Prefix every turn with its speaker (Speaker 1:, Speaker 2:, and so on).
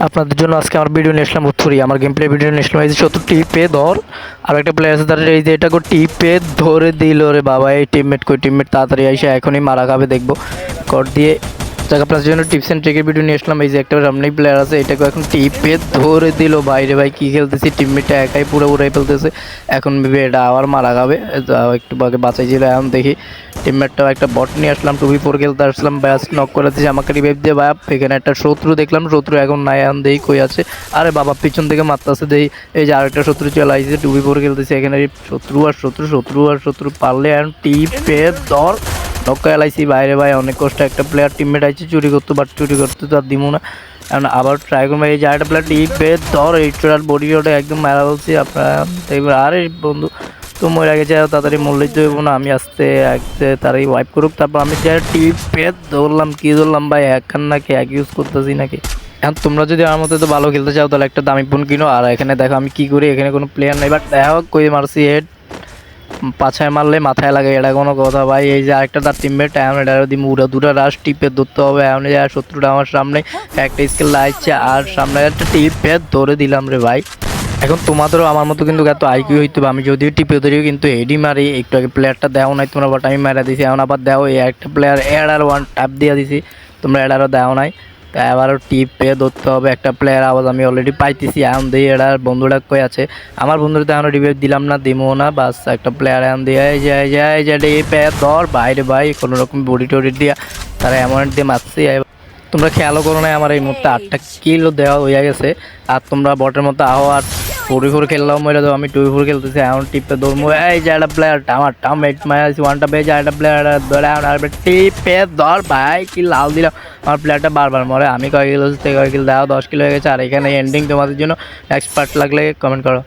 Speaker 1: আপনাদের জন্য আজকে আমার ভিডিও নিয়ে আসলাম সরি আমার গেম প্লে ভিডিও নিয়ে আসলাম। এই যে 70 টিপে ধর, আর একটা প্লেয়ার আছে তার এই যে এটা কো টিপে ধরে দিল রে বাবা। এই টিমমেট তাড়াতাড়ি আইসা এখনই মারা খাবে দেখবো কর দিয়ে। জায়গা প্লাস জন্য টিপস অ্যান্ড ট্রিকের ভিডিও নিয়ে আসলাম। এই যে একটা সামনেই প্লেয়ার আছে, এটাকে এখন টিপে ধরে দিল বাইরে। ভাই কী খেলতেছি, টিমমেটটা একাই পুরো উড়াই ফেলতেছে। এখন ভেবে এটা আবার মারা খাবে, একটু আগে বাঁচাইছিল। এখন দেখি টিমমেটটাও একটা বট নিয়ে আসলাম, 2v4 খেলতে আসলাম, ব্যাস নক করে দিয়েছি। আমাকে রিভাইভ দিয়ে ভাই এখানে একটা শত্রু দেখলাম, শত্রু এখন নাই। এখন দেই কই আছে, আরে বাবা পিছন থেকে মারতেছে। দেই এই যে আরেকটা শত্রু চলে আসছে, 2v4 খেলতেছে এখানে। শত্রু পারলে এখন টিপে ধর নক্কা এলাইছি বাইরে। ভাই অনেক কষ্ট, একটা প্লেয়ার টিমমেট আছে চুরি করতে, বাট চুরি করতে তো আর দিমু না। এখন আবার ট্রাই করবো। এই যে আরেকটা প্লেয়ার টিপে ধর এইটার বডি ওটা একদম মারা বলছি আপনারা দেখবেন। আরে বন্ধু তো মরে গেছে, তাড়াতাড়ি মরলেই তো হইব না। আমি আস্তে তারাই ওয়াইপ করুক, তারপর আমি যা টিপে ধরলাম। কি ধরলাম ভাই, একখান নাকি এক ইউজ করতেছি নাকি। এখন তোমরা যদি আমার মতো তো ভালো খেলতে চাও তাহলে একটা দামি ফোন কিনো। আর এখানে দেখো আমি কি করি, এখানে কোনো প্লেয়ার নেই, বাট দেখো কই মারছি হেড। পাছায় মারলে মাথায় লাগে, এটা কোনো কথা ভাই। এই যে আরেকটা তার টিমমেট, এখন এটা দিম উড়া দুটা রাশ টিপে ধরতে হবে। এখন যে শত্রুটা আমার সামনে একটা স্কেল লাগছে, আর সামনে একটা টিপে ধরে দিলাম রে ভাই। এখন তোমাদেরও আমার মতো কিন্তু এত আইকিউ হইতে হবে। আমি যদিও টিপে ধরিও কিন্তু এডি মারি। একটু আগে প্লেয়ারটা দেও নাই তোমরা, বাট আমি মারা দিছি। এখন আবার দেও এই একটা প্লেয়ার এডার ওয়ান ট্যাপ দিয়ে দিছি, তোমরা এডারও দেও নাই। তা আবারও টিপে ধরতে হবে একটা প্লেয়ার। আওয়াজ আমি অলরেডি পাইতেছি। এখন দিয়ে এডার বন্ধুটা কই আছে, আমার বন্ধুরা তো এখনও রিভাইভ দিলাম না, দিমও না। বাস একটা প্লেয়ার এখন দিয়ে এই যে টিপে ধর বাইরে ভাই। কোনো রকম বডি টডি দিয়া তারা এমন দিয়ে মারছি। তোমরা খেয়ালও করো না আমার এই মুহূর্তে 8টা কিল দেওয়া হয়ে গেছে। আর তোমরা বটের মতো আহো আর 4v4 খেললাম, মরে যাও। আমি 2v4 খেলতেছি, এখন টিপে দৌড়বো। এই যে একটা প্লেয়ার আমার টামেট মারাছি, ওয়ানটা পেয়েছে। একটা প্লেয়ার ধরে এখন আর টিপে ধর ভাই। কি লাল দিলাম, আমার প্লেয়ারটা বারবার মরে। আমি কয় কিলো থেকে কয় কিল দেওয়া 10 কিলো হয়ে গেছে। আর এখানে এন্ডিং তোমাদের জন্য নেক্সট পার্ট লাগলে কমেন্ট করো।